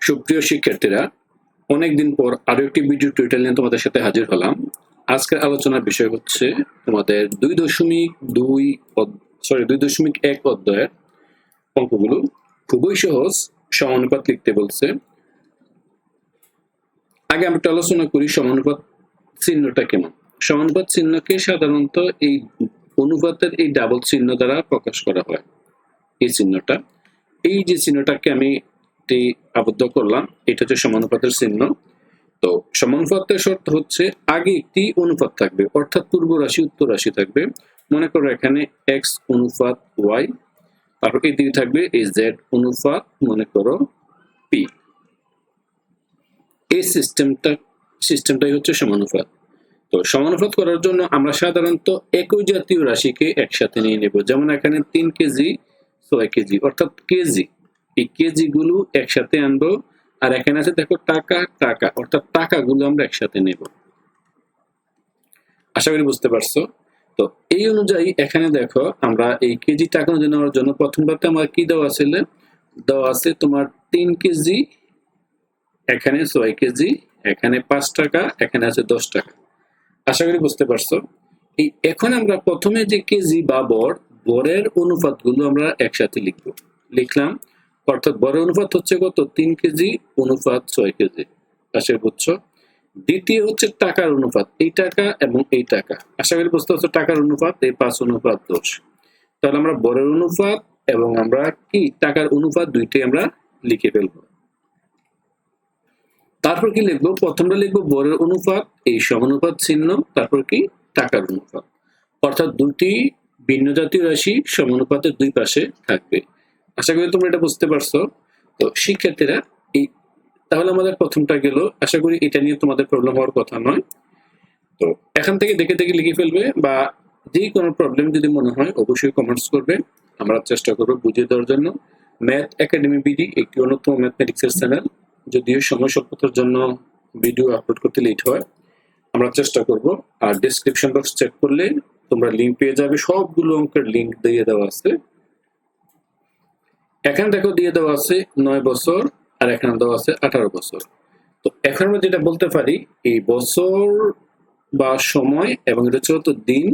সুপ্রিয় শিক্ষার্থীরা, অনেকদিন পর আরো একটি ভিডিও টিউটোরিয়াল নিয়ে তোমাদের সাথে হাজির হলাম। আজকের আলোচনার বিষয় হচ্ছে তোমাদের 2.1 অধ্যায়ের অঙ্কগুলো। খুবই সহজ, সমানুপাত লিখতে বলছে। আগে আমরা একটু আলোচনা করি সমানুপাত চিহ্নটা কেমন। সমানুপাত চিহ্নকে সাধারণত এই অনুপাতের এই ডাবল চিহ্ন দ্বারা প্রকাশ করা হয়। এই চিহ্নটা, এই যে চিহ্নটাকে আমি আবদ্ধ করলাম, এটা হচ্ছে সমানুপাতের চিহ্ন। তো সমানুপাতের শর্ত হচ্ছে আগে একটি অনুপাত থাকবে, অর্থাৎ পূর্ব রাশি উত্তর রাশি থাকবে। মনে করো এখানে এক্স অনুপাত ওয়াই, তারপর এই দিকে থাকবে এই জেড অনুপাত মনে করো পি। এই সিস্টেমটাই হচ্ছে সমানুপাত। তো সমানুপাত করার জন্য আমরা সাধারণত একই জাতীয় রাশিকে একসাথে নিয়ে নেব। যেমন এখানে 3 কেজি 6 কেজি, অর্থাৎ কেজি, এই কেজি গুলো একসাথে আনবো। আর এখানে আছে দেখো টাকা টাকা, অর্থাৎ টাকাগুলো আমরা একসাথে নেব। আশা করি বুঝতে পারছো। তো এই অনুযায়ী এখানে দেখো আমরা এই কেজি টাকা নেওয়ার জন্য প্রথম ধাপে আমার কি দেওয়া ছিল, দেওয়া আছে তোমার 3 কেজি, এখানে 6 কেজি, এখানে 5 টাকা, এখানে আছে 10 টাকা। আশা করি বুঝতে পারছো। এই এখন আমরা প্রথমে যে কেজি বা বরের অনুপাতগুলো আমরা একসাথে লিখলাম। অর্থাৎ বরের অনুপাত হচ্ছে কত, 3 কেজি অনুপাত 6 কেজি। আশা করি বুঝছো। দ্বিতীয় হচ্ছে টাকার অনুপাত, এই টাকা এবং এই টাকা। আশা করি বুঝতে পারছো। টাকার অনুপাত এই 5 অনুপাত 10। তাহলে আমরা বরের অনুপাত এবং আমরা কি টাকার অনুপাত দুইটাই আমরা লিখে ফেলবো। তারপর কি লিখবো, প্রথমটা লিখবো বরের অনুপাত, এই সমানুপাত চিহ্ন, তারপর কি টাকার অনুপাত। অর্থাৎ দুটি ভিন্ন জাতীয় রাশি সমানুপাতের দুই পাশে থাকবে। আশা করি তোমরা এটা বুঝতে পারছো। তো শিক্ষার্থীরা, এই তাহলে আমাদের প্রথমটা গেল। আশা করি এটা নিয়ে তোমাদের প্রবলেম হওয়ার কথা নয়। তো এখান থেকে দেখে দেখে লিখে ফেলবে, বা যে কোনো প্রবলেম যদি মনে হয় অবশ্যই কমেন্টস করবে, আমরা চেষ্টা করবো বুঝিয়ে দেওয়ার জন্য। ম্যাথ একাডেমি বিডি একটি অন্যতম ম্যাথমেটিক্সের চ্যানেল। যদিও সময় স্বল্পতার জন্য ভিডিও আপলোড করতে লেট হয়, আমরা চেষ্টা করব। আর ডেসক্রিপশন বক্স চেক করলে তোমরা লিঙ্ক পেয়ে যাবে, সবগুলো অঙ্কের লিঙ্ক দিয়ে দেওয়া আছে। এখানে দেখো দিয়ে দেওয়া আছে 9 বছর, আর এখানে দেওয়া আছে 18 বছর। তো এখন আমরা যেটা বলতে পারি, এই বছর বা সময় এবং এটা হচ্ছে তো দিন।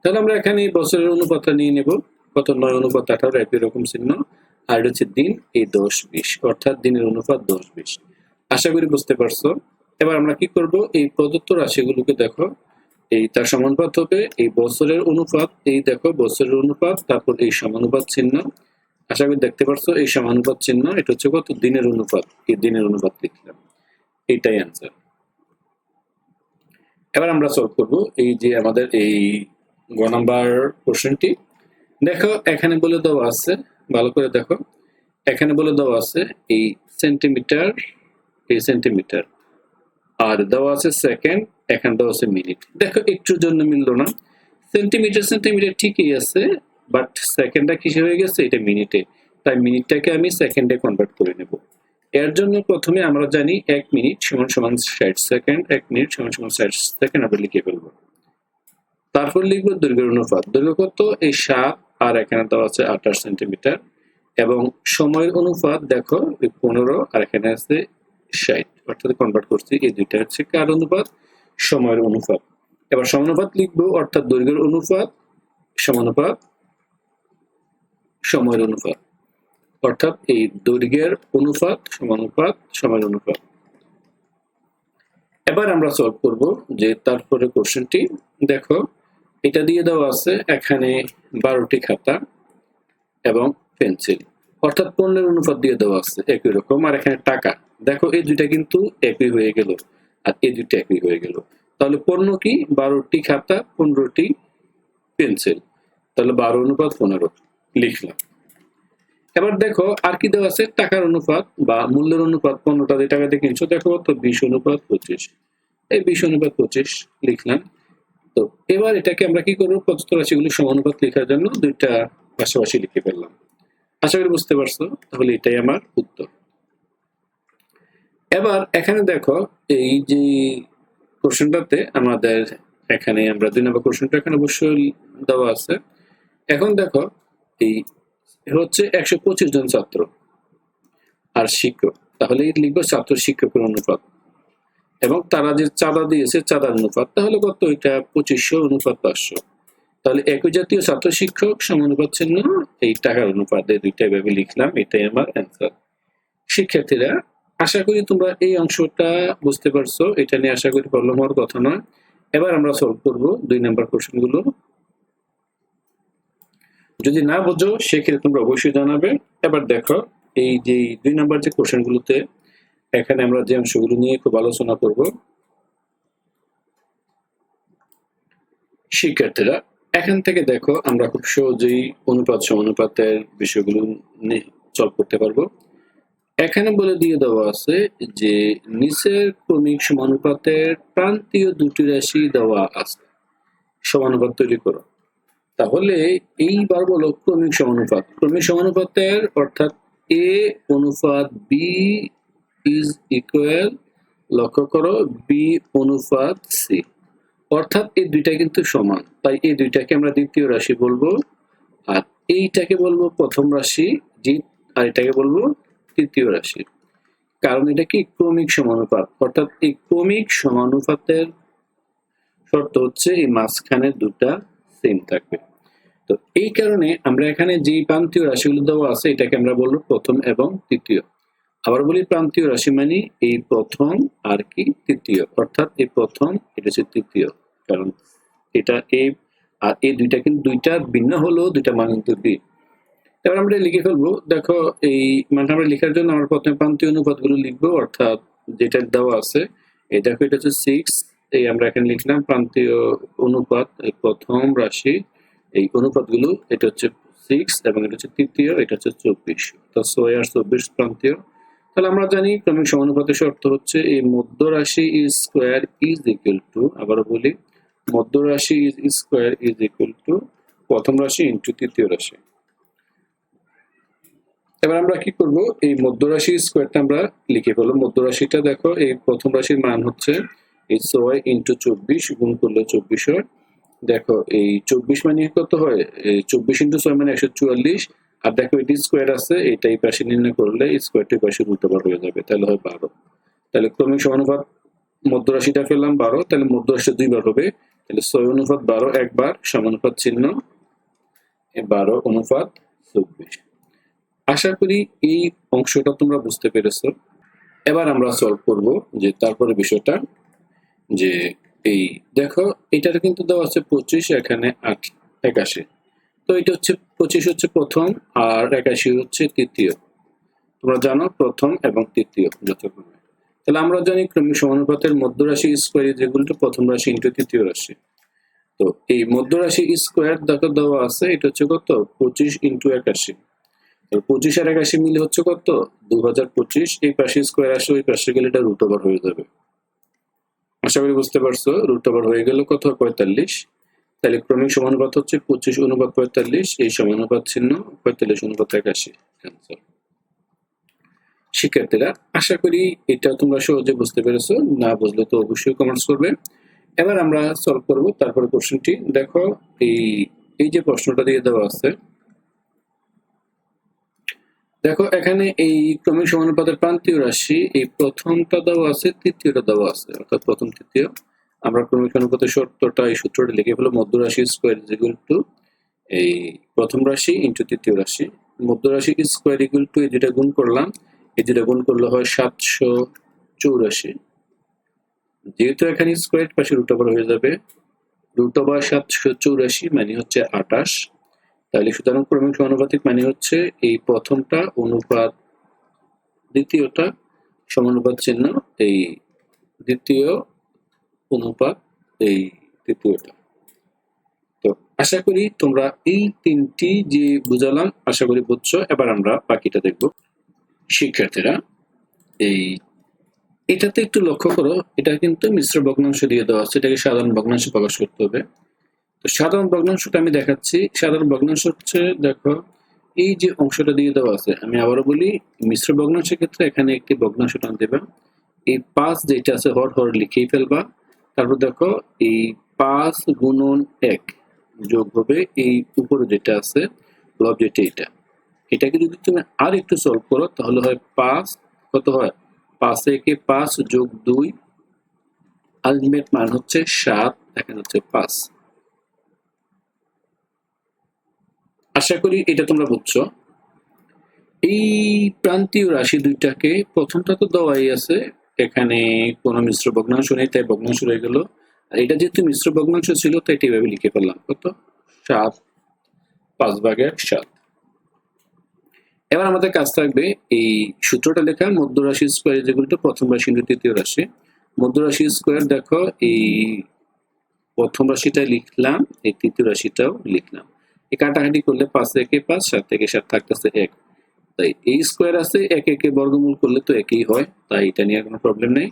তাহলে আমরা এখানে বছরের অনুপাতটা নিয়ে নেব, কত 9 অনুপাত 18, একই রকম চিহ্ন। আর এটা হচ্ছে দিন, এই 10-20, অর্থাৎ দিনের অনুপাত 10-20। আশা করি বুঝতে পারছো। এবার আমরা কি করব, এই প্রদত্ত রাশিগুলোকে দেখো, এই তার সমানুপাত হবে এই বছরের অনুপাত, এই দেখো বছরের অনুপাত, তারপর এই সমানুপাত চিহ্ন। আশা করি দেখতে পারছো এই সমানুপাত চিহ্ন, এটা হচ্ছে কত, দিনের অনুপাত, এই দিনের অনুপাত লিখলাম। এটাই অ্যান্সার। এবার আমরা সলভ করব এই যে আমাদের এই গ নাম্বার কোশ্চেনটি। দেখো এখানে বলে দেওয়া আছে, ভালো করে দেখো, এখানে বলে দেওয়া আছে এই সেন্টিমিটার, এই সেন্টিমিটার, আর দেওয়া আছে সেকেন্ড, এখানে দেওয়া আছে মিনিট। দেখো একটুর জন্য মিললো না। সেন্টিমিটার ঠিকই আছে, বাট সেকেন্ডটা কিসে হয়ে গেছে, এটা মিনিটে। তাই মিনিটটাকে আমি সেকেন্ডে কনভার্ট করে নেব। এর জন্য প্রথমে আমরা জানি 1 মিনিট সমান সমান 60 সেকেন্ড, 1 মিনিট সমান সমান 60 সেকেন্ড আমরা লিখে ফেলবো। তারপর লিখবো দৈর্ঘ্যের অনুপাত, দৈর্ঘ্য কত, এই 7, আর এখানে দেওয়া আছে 28 সেন্টিমিটার। এবং সময়ের অনুপাত দেখো 15, আর এখানে আছে 60, অর্থাৎ কনভার্ট করছি। এই দুইটা হচ্ছে কার অনুপাত, সময়ের অনুপাত। এবার সমানুপাত লিখবো, অর্থাৎ দৈর্ঘ্যের অনুপাত সমানুপাত সময়ের অনুপাত, অর্থাৎ এই দৈর্ঘ্যের অনুপাত সমানুপাত সময়ের অনুপাত। এবার আমরা সলভ করব যে তারপরে কোশ্চেনটি। দেখো এটা দিয়ে দেওয়া আছে এখানে 12টি খাতা এবং পেন্সিল, অর্থাৎ পণ্যের অনুপাত দিয়ে দেওয়া আছে একই রকম। আর এখানে টাকা, দেখো এই দুইটা কিন্তু একই হয়ে গেল, আর এই দুইটা একই হয়ে গেল। তাহলে পণ্য কি, 12টি খাতা 15টি পেন্সিল, তাহলে 12 অনুপাত 15 লিখলাম। এবার দেখো আর কি দেওয়া আছে, টাকার অনুপাত বা মূল্যের অনুপাত, 15টা দিয়ে টাকা দিয়ে কিনছো, দেখো তো 20 অনুপাত 25, এই 20 অনুপাত 25 লিখলাম। তো এবার এটাকে আমরা কি করবো, প্রদত্ত রাশিগুলো সমানুপাত লেখার জন্য দুইটা পাশাপাশি লিখে ফেললাম। আশা করি বুঝতে পারছো। তাহলে এটাই আমার উত্তর। এবার এখানে দেখো এই যে কোশ্চেনটাতে আমাদের এখানে আমরা 2 নম্বর কোশ্চেনটা এখানে অবশ্যই দেওয়া আছে। এখন দেখো এই হচ্ছে 125 জন ছাত্র আর শিক্ষক, তাহলে লিখবো ছাত্র শিক্ষকের অনুপাত, এবং তারা যে চাঁদা দিয়েছে চাঁদার অনুপাত, তাহলে কত? এটা 2500 অনুপাত 500। তাহলে একই জাতীয় ছাত্র শিক্ষক সমানুপাত চিহ্ন এই টাকার অনুপাত, এই দুইটা ভাবে লিখলাম, এটাই আমার অ্যান্সার। শিক্ষার্থীরা, আশা করি তোমরা এই অংশটা বুঝতে পারছো। এটা নিয়ে আশা করি প্রবলেম হওয়ার কথা নয়। এবার আমরা সলভ করব 2 নাম্বার কোশ্চেনগুলো। যদি না বোঝো সেক্ষেত্রে তোমরা অবশ্যই জানাবে। এবার দেখো, এই যে 2 নাম্বার যে কোশ্চেনগুলোতে এখানে আমরা যে অংশগুলো নিয়ে খুব আলোচনা করব। শিক্ষার্থীরা, এখান থেকে দেখো আমরা খুব সহজেই অনুপাত সমানুপাতের বিষয়গুলো সলভ করতে পারবো। এখানে বলে দিয়ে দেওয়া আছে যে নিচের ক্রমিক সমানুপাতের প্রান্তীয় দুটি রাশি দেওয়া আছে, সমানুপাত তৈরি করো। তাহলে এইবার বলো ক্রমিক সমানুপাত। ক্রমিক সমানুপাতের অর্থাৎ এ অনুপাত বি ইজ ইকুয়াল, লক্ষ্য করো, বি অনুপাত সি, অর্থাৎ এই দুইটা কিন্তু সমান, তাই এই দুইটাকে আমরা দ্বিতীয় রাশি বলবো, আর এইটাকে বলবো প্রথম রাশি, আর এটাকে বলবো তৃতীয় রাশি। কারণ এটা কি ক্রমিক সমানুপাত, অর্থাৎ এই ক্রমিক সমানুপাতের শর্ত হচ্ছে এই মাঝখানে দুটা সেম থাকবে। তো এই কারণে আমরা এখানে যে প্রান্তীয় রাশিগুলো দেওয়া আছে এটাকে আমরা বলবো প্রথম এবং তৃতীয়। আবার বলি প্রান্তীয় রাশি মানে এই প্রথম আর কি তৃতীয়, অর্থাৎ এই প্রথম, এটা হচ্ছে তৃতীয়, কারণ এটা এই আর এই দুইটা কিন্তু দুইটা ভিন্ন হলেও দুইটা মান কিন্তু বি। এবার আমরা লিখে ফেলবো। দেখো, এই মানটা আমরা লেখার জন্য আমরা প্রথমে প্রান্তীয় অনুপাতগুলো লিখবো, অর্থাৎ যেটা দেওয়া আছে। এই দেখো, এটা হচ্ছে 6, এই আমরা এখানে লিখলাম প্রান্তীয় অনুপাত, এই প্রথম রাশি, এই অনুপাতগুলো, এটা হচ্ছে 6 এবং এটা হচ্ছে তৃতীয়, এটা হচ্ছে 24, তো 6 আর 24 প্রান্তীয়। তাহলে আমরা জানি ক্রমিক সমানুপাতের শর্ত হচ্ছে এই মধ্য রাশি স্কোয়ার ইজ ইকুয়াল টু, আবারও বলি, মধ্য রাশি স্কোয়ার ইজ ইকুয়াল টু প্রথম রাশি ইন্টু তৃতীয় রাশি। এবার আমরা কি করব, এই মধ্য রাশি স্কোয়ারটা আমরা লিখে ফেলবো। মধ্য রাশিটা দেখো, এই প্রথম রাশির মান হচ্ছে এই 6 ইন্টু 24, গুণ করলে 24 হয়। দেখো, এই 24 মানে কত হয়, 24 ইন্টু 6 মানে 144, আর দেখো এটি স্কোয়ার আছে, এটা এই পাশে নির্ণয় করলে স্কোয়ারটি পাশে উল্টোবার হয়ে যাবে, তাহলে হয় 12। তাহলে ক্রমিক সমানুপাত মধ্য রাশিটা পেলাম 12, তাহলে মধ্য রাশিটা 2 বার হবে, তাহলে 6 অনুপাত 12 একবার, সমানুপাত চিহ্ন 12 অনুপাত 24। আশা করি এই অংশটা তোমরা বুঝতে পেরেছো। এবার আমরা সলভ করব যে তারপরে বিষয়টা, যে এই দেখো এটার কিন্তু দেওয়া আছে 25, এখানে 81, তো এটা হচ্ছে 25 হচ্ছে প্রথম আর 81 হচ্ছে তৃতীয়। তোমরা জানো প্রথম এবং তৃতীয় যথাক্রমে। তাহলে আমরা জানি ক্রমিক সমানুপাতের মধ্য রাশি স্কোয়ার ইজ ইকুয়াল টু প্রথম রাশি ইন্টু তৃতীয় রাশি। তো এই মধ্য রাশি স্কোয়ার দেখো দেওয়া আছে, এটা হচ্ছে কত, 25 ইন্টু 81, 25 আর 81 মিলে হচ্ছে কত, 2025। এই পাশে স্কোয়ার আসে, ওই পাশে গেলে এটা রুট ওভার হয়ে যাবে। আশা করি বুঝতে পারছো, রুট ওভার হয়ে গেল কত, 45। তাহলে ক্রমিক সমানুপাত হচ্ছে 25 অনুপাত 45, এই সমানুপাত চিহ্ন 45 অনুপাত 81 অ্যান্সার। শিক্ষার্থীরা, আশা করি এটা তোমরা সহজে বুঝতে পেরেছো, না বুঝলে তো অবশ্যই কমেন্টস করবে। এবার আমরা সলভ করব তারপরে কোশ্চেনটি। দেখো, এই যে প্রশ্নটা দিয়ে দেওয়া আছে, দেখো এখানে এই ক্রমিক সমানুপাতের প্রান্তীয় রাশি, এই প্রথমটা দেওয়া আছে, তৃতীয়টা দেওয়া আছে, অর্থাৎ প্রথম তৃতীয়। আমরা ক্রমিক সমানুপাতের শর্তটা, এই সূত্রটা লিখে ফেলো, মধ্য রাশি স্কোয়ার ইজ ইকুয়াল টু এই প্রথম রাশি ইন্টু তৃতীয় রাশি। মধ্য রাশি স্কোয়ার ইকুয়াল টু এই যেটা গুণ করলাম, এই যেটা গুণ করলে হয় 784। যেহেতু এখানে স্কোয়ার পাশে রুট ওভার হয়ে যাবে, রুট ওভার 784 মানে হচ্ছে 28। তাহলে সুতরাং ক্রমিক সমানুপাতিক মানে হচ্ছে এই প্রথমটা অনুপাত দ্বিতীয়টা, সমানুপাত চিহ্ন এই দ্বিতীয় অনুপাত এই তৃতীয়টা। তো আশা করি তোমরা এই তিনটি যে বুঝালাম আশা করি বুঝছো। এবার আমরা বাকিটা দেখব। শিক্ষার্থীরা, এটাতে একটু লক্ষ্য করো, এটা কিন্তু মিশ্র ভগ্নাংশ দিয়ে দেওয়া আছে, এটাকে সাধারণ ভগ্নাংশে প্রকাশ করতে হবে। তো সাধারণ ভগ্নাংশটা আমি দেখাচ্ছি। সাধারণ ভগ্নাংশ হচ্ছে, দেখো এই যে অংশটা দিয়ে দেওয়া আছে, আমি আবারও বলি, মিশ্র ভগ্নাংশের ক্ষেত্রে এখানে একটি ভগ্নাংশ টান দেবা, এই 5 যেটা আছে হর হর লিখেই ফেলবা। তারপর দেখো এই 5 গুণন 1 যোগ হবে এই উপরে যেটা আছে, লব যেটা, এটাকে যদি তুমি আর একটু সলভ করো তাহলে হয় 5 কত হয় 5 একে 5 যোগ 2 আলটিমেট মান হচ্ছে 7, এখানে হচ্ছে 5। আশা করি এটা তোমরা বুঝছো। এই প্রান্তীয় রাশি দুইটাকে প্রথমটা তো দেওয়াই আছে, এখানে কোনো মিশ্র ভগ্নাংশ নেই তাই ভগ্নাংশ রয়ে গেল। আর এটা যেহেতু মিশ্র ভগ্নাংশ ছিল তাই এটা এভাবে লিখে ফেললাম, কত 7 5/7। এবার আমাদের কাজ থাকবে এই সূত্রটা লেখা, মধ্য রাশি স্কোয়ার যেগুলো প্রথম রাশি ইন্টু তৃতীয় রাশি। মধ্য রাশি স্কোয়ার দেখো এই প্রথম রাশিটা লিখলাম, এই তৃতীয় রাশিটাও লিখলাম। এই কাটাকাটি করলে 5 একে 5 7 থেকে 7 থাকতেছে 1, তাই এই স্কোয়ার আছে 1 একে বর্গমূল করলে তো একই হয়, তাই এটা নিয়ে কোনো প্রবলেম নেই।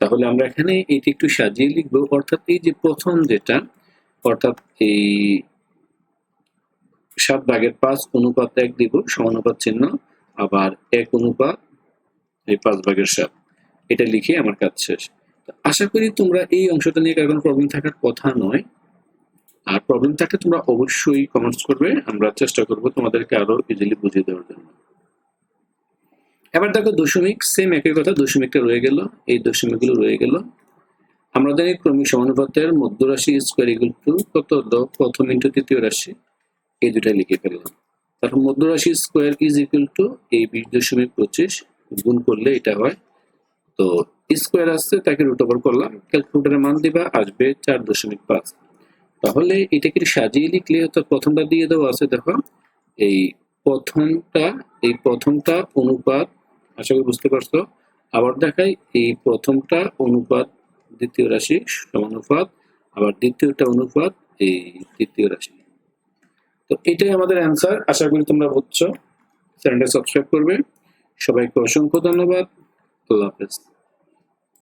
তাহলে আমরা এখানে এইটা একটু সাজিয়ে লিখবো, অর্থাৎ এই যে প্রথম যেটা, অর্থাৎ এই 7/5 অনুপাত 1 দিব, সমানুপাত চিহ্ন, আবার 1 অনুপাত এই 5/7, এটা লিখে আমার কাজ শেষ। আশা করি তোমরা এই অংশটা নিয়ে কোনো প্রবলেম থাকার কথা নয়, আর প্রবলেম থাকলে তোমরা অবশ্যই কমেন্টস করবে, আমরা চেষ্টা করব তোমাদেরকে আরো ইজিলি বুঝিয়ে দেওয়ার জন্য। এবার দেখো দশমিক, সেম একই কথা, দশমিকটা রয়ে গেল, এই দশমিকগুলো রয়ে গেল। আমরা জানি ক্রমিক সমানুপাতের মধ্য রাশি স্কোয়ার ইকুয়াল টু কত, প্রথম ইন্টু তৃতীয় রাশি, এই দুটাই লিখে ফেললাম। তারপর মধ্য রাশি স্কোয়ার ইজ ইকুয়াল টু এই 20.25 গুণ করলে এটা হয়, তো স্কোয়ার আসছে তাকে রুট ওভার করলাম, ক্যালকুলেটরের মান দিবা, আসবে 4.5। তাহলে এটাকে সাজিয়ে লিখলে, তো প্রথমটা দিয়ে দেওয়া আছে দেখো, এই প্রথমটা অনুপাত, আশা করি বুঝতে পারছো। আবার দেখাই, এই প্রথমটা অনুপাত দ্বিতীয় রাশি সমানুপাত, আবার দ্বিতীয়টা অনুপাত এই তৃতীয় রাশি। তো এটাই আমাদের অ্যান্সার, আশা করি তোমরা বুঝছো। চ্যানেলটা সাবস্ক্রাইব করবে। সবাইকে অসংখ্য ধন্যবাদ, আল্লাহ হাফেজ।